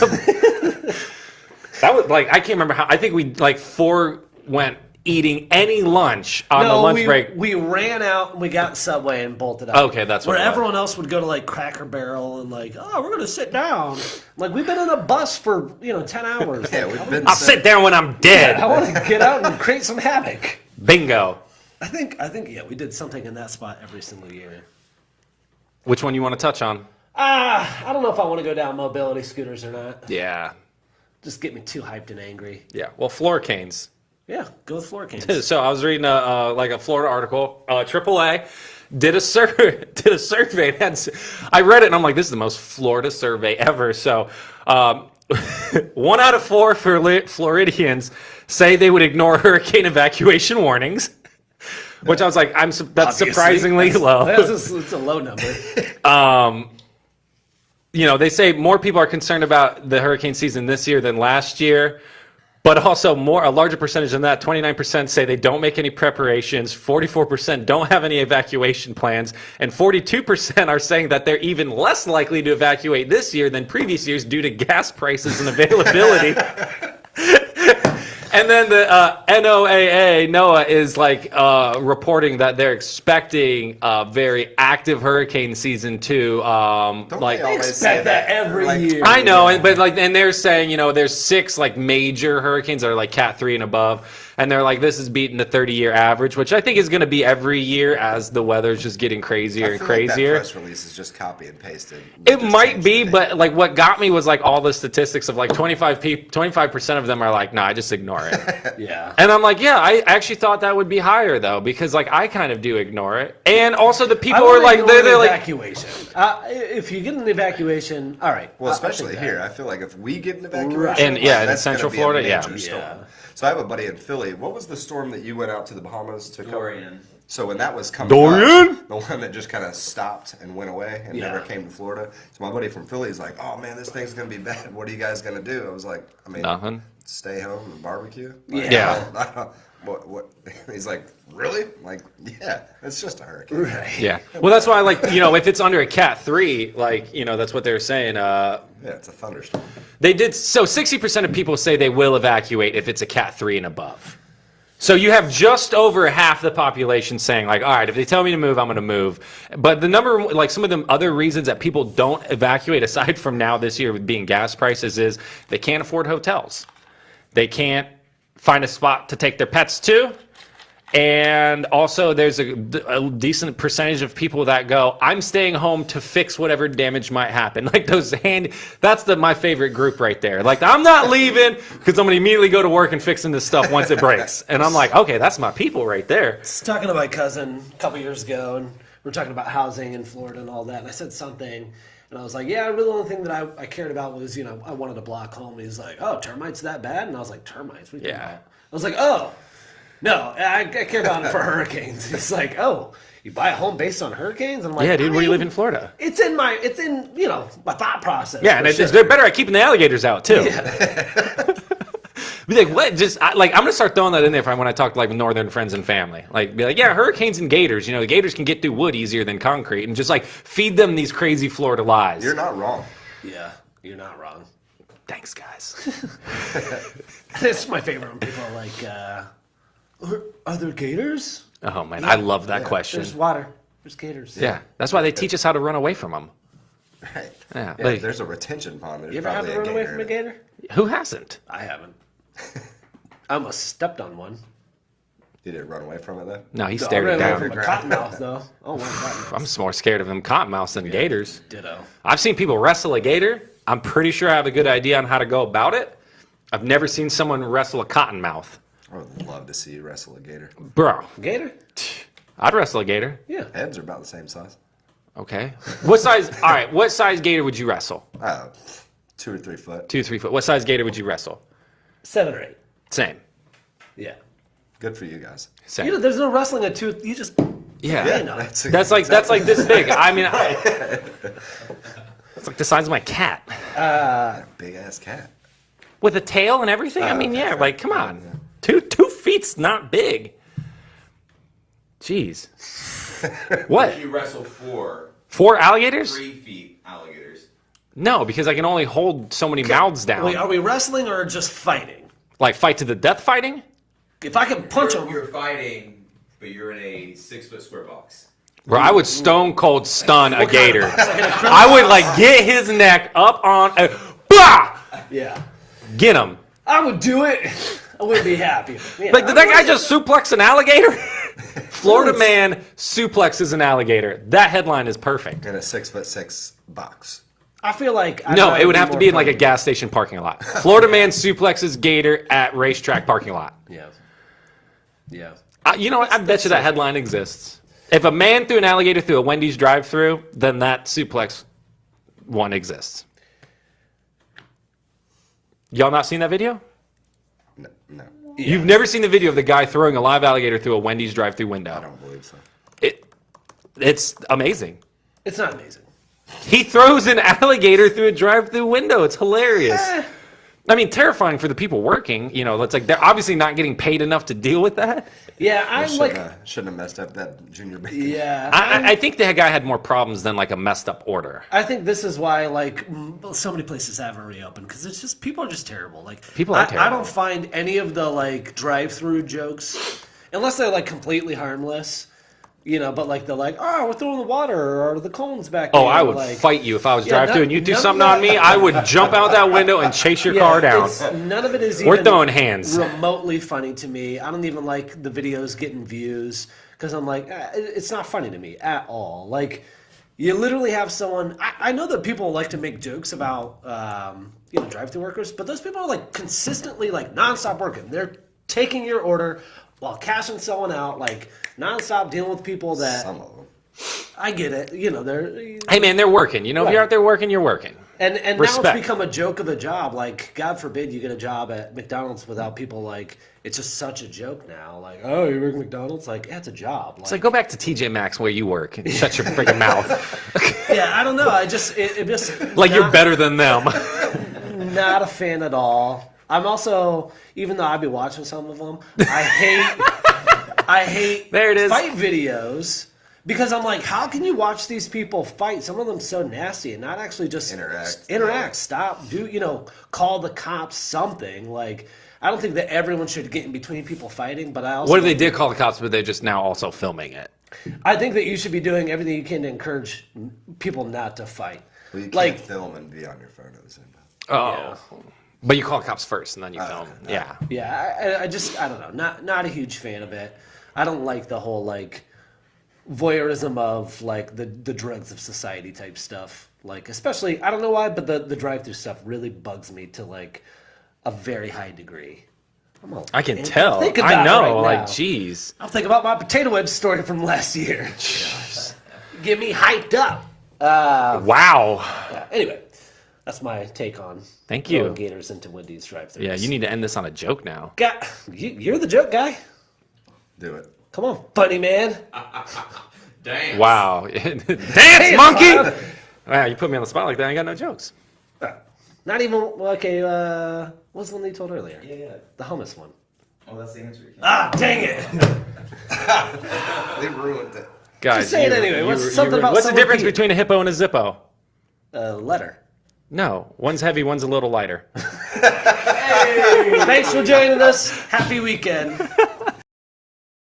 That was I can't remember how. I think we forewent eating any lunch on the lunch break. We ran out and we got Subway and bolted up. Okay, that's what where it was. everyone else would go to Cracker Barrel and we're gonna sit down. We've been in a bus for 10 hours. Yeah, we've been. I'll sit down when I'm dead. I want to get out and create some havoc. Bingo. I think yeah, we did something in that spot every single year. Which one you want to touch on? I don't know if I want to go down mobility scooters or not. Yeah. Just get me too hyped and angry. Yeah. Well, Floricanes. Yeah, go with Floricanes. So I was reading a Florida article. AAA did a survey. I read it and I'm like, this is the most Florida survey ever. So 1 out of 4 Floridians say they would ignore hurricane evacuation warnings. Which I was like, that's Obviously. surprisingly low. It's a low number. They say more people are concerned about the hurricane season this year than last year, but also a larger percentage than that, 29% say they don't make any preparations, 44% don't have any evacuation plans, and 42% are saying that they're even less likely to evacuate this year than previous years due to gas prices and availability. And then the NOAA is reporting that they're expecting a very active hurricane season too. Don't they always expect say that every year. I know, and they're saying there's 6 major hurricanes that are Cat 3 and above, and they're like this is beating the 30-year average, which I think is going to be every year as the weather's just getting crazier and crazier. That press release is just copy and pasted. It might be, but what got me was all the statistics of 25% of them are like, nah, I just ignore it. Yeah. And I'm like, yeah, I actually thought that would be higher though, because I kind of do ignore it. And also the people are they're like evacuation. If you get an evacuation, all right. Well, I especially think here, I feel like if we get an evacuation, Right. And, yeah, in that's Central gonna be a Florida, yeah. major storm. Yeah. So I have a buddy in Philly. What was the storm that you went out to the Bahamas to cover? Dorian. So when that was coming Dorian? up, the one that just kind of stopped and went away and Yeah. never came to Florida. So my buddy from Philly is like, "Oh man, this thing's gonna be bad. What are you guys gonna do?" I was like, Nothing. Stay home and barbecue." Yeah. I don't- what? He's like, "Really?" I'm like, yeah, it's just a hurricane. Right. Yeah. Well, that's why if it's under a Cat 3, that's what they're saying. Yeah, it's a thunderstorm. They did so 60% of people say they will evacuate if it's a Cat 3 and above. So you have just over half the population saying all right, if they tell me to move, I'm going to move. But the number, some of the other reasons that people don't evacuate, aside from now this year with being gas prices, is they can't afford hotels. They can't find a spot to take their pets to. And also there's a decent percentage of people that go, I'm staying home to fix whatever damage might happen. That's my favorite group right there. I'm not leaving because I'm going to immediately go to work and fixing this stuff once it breaks. And I'm like, okay, that's my people right there. I was talking to my cousin a couple years ago, and we were talking about housing in Florida and all that. And I said something, and I was like, yeah, really the only thing that I cared about was, I wanted a block home. And he's like, oh, termites that bad? And I was like, termites? What are you talking about? I was like, oh. No, I care about it for hurricanes. It's like, oh, you buy a home based on hurricanes? And I'm like, Yeah, dude, where do you live in Florida? It's in my thought process. Yeah, and sure. they're better at keeping the alligators out, too. Yeah. Be like, what? I'm going to start throwing that in there when I talk to northern friends and family. Be like, yeah, hurricanes and gators. The gators can get through wood easier than concrete. And just feed them these crazy Florida lies. You're not wrong. Yeah, you're not wrong. Thanks, guys. It's my favorite when people are like, are there gators? Oh, man, I love that question. There's water. There's gators. Yeah, that's why they teach us how to run away from them. Right. Yeah, Yeah, there's a retention pond. There's You ever have probably to run a away gator from a in it. gator? Who hasn't? I haven't. I almost stepped on one. Did it run away from it though? No, he I stared ran it away down. from a cottonmouth, though. Oh, my cottonmouth. I'm more scared of them cottonmouths than gators. Ditto. I've seen people wrestle a gator. I'm pretty sure I have a good idea on how to go about it. I've never seen someone wrestle a cottonmouth. I would love to see you wrestle a gator. Bro, Gator? I'd wrestle a gator. Yeah. Heads are about the same size. Okay. What size? All right. What size gator would you wrestle? 2 or 3 foot. 2, 3 foot. What size gator would you wrestle? 7 or 8. Same. Yeah. Good for you guys. Same. You know, there's no wrestling at 2. You just... Yeah. Yeah, no. That's like this big. I mean, it's like the size of my cat Big ass cat. with a tail and everything. I mean, yeah. Like, come on. 2 feet's not big. Jeez. What? You wrestle 4 4 alligators? 3 feet alligators. No, because I can only hold so many mouths down. Wait, are we wrestling or just fighting? Like fight to the death fighting? If I can punch him... You're fighting, but you're in a 6-foot square box. Bro, I would stone cold stun a gator. I would like get his neck up on bah! Yeah. Get him. I would do it. I wouldn't be happy. Yeah, Like, did that guy just suplex an alligator? Florida man suplexes an alligator. That headline is perfect. In a 6'6" box. I feel like... No, it would have to be in like a gas station parking lot. Florida man suplexes gator at racetrack parking lot. Yeah. Yeah. You know what? I bet you that headline exists. If a man threw an alligator through a Wendy's drive-thru, then that suplex one exists. Y'all not seen that video? No. Yeah. You've never seen the video of the guy throwing a live alligator through a Wendy's drive-thru window. I don't believe so. It's amazing. It's not amazing. He throws an alligator through a drive-through window. It's hilarious. I mean, terrifying for the people working. You know, it's like they're obviously not getting paid enough to deal with that. Yeah, I'm like... Shouldn't have messed up that junior bacon. Yeah. I think the guy had more problems than like a messed up order. I think this is why, like, so many places haven't reopened, because it's just, people are just terrible. Like, People are terrible. I don't find any of the, like, drive-through jokes, unless they're, like, completely harmless, you know, but, like, they're like, oh, we're throwing the water, or the cones back Oh, there. I would like, fight you if I was Yeah, drive-through and you do none of something that- on me. I would jump out that window and chase your car down. None of it is We're even throwing hands. remotely funny to me. I don't even like the videos getting views, because I'm like, it's not funny to me at all. Like, you literally have someone... I know that people like to make jokes about, you know, drive-thru workers, but those people are, like, consistently, like, nonstop working. They're taking your order while cashing someone out, like, nonstop dealing with people that... Some of them. I get it. You know, they're... Hey, man, they're working. You know, if you're Right. out there working, you're working. And now Respect. it's become a joke of a job. Like, God forbid you get a job at McDonald's without people, like, it's just such a joke now. Like, oh, you work at McDonald's? Like, yeah, it's a job. It's like, go back to TJ Maxx where you work and shut your freaking mouth. yeah, I don't know. I just, it just... Like you're better than them. Not a fan at all. I'm also, even though I'd be watching some of them, I hate There it is. fight videos. Because I'm like, how can you watch these people fight? Some of them so nasty and not actually just Interact. Stop. Call the cops something. Like, I don't think that everyone should get in between people fighting, but I also... What if they did call the cops, but they're just now also filming it? I think that you should be doing everything you can to encourage people not to fight. Well, you can't Like, film and be on your phone at the same time. Oh. But you call cops first and then you film. Yeah. yeah, I don't know. Not a huge fan of it. I don't like the whole, like, voyeurism of, like, the drugs of society type stuff. Like, especially, I don't know why, but the drive-through stuff really bugs me to, like, a very high degree. I can tell. Think about I it know. right Like, now. jeez. I'm thinking about my potato wedge story from last year. Get me hyped up. Wow. Yeah, anyway, that's my take on Thank you. throwing gators into Wendy's drive-thrus. Yeah, you need to end this on a joke now. You're the joke guy. Do it. Come on, funny man. Damn. Wow. Dance, monkey! Wow, you put me on the spot like that. I ain't got no jokes. Not even okay. What's the one you told earlier? Yeah. The hummus one. Oh, that's the answer. Ah, dang it! They ruined it. Guys, Just say it anyway. What's something about What's the someone difference peeing? between a hippo and a zippo? Letter. No. One's heavy, one's a little lighter. Thanks for joining us. Happy weekend.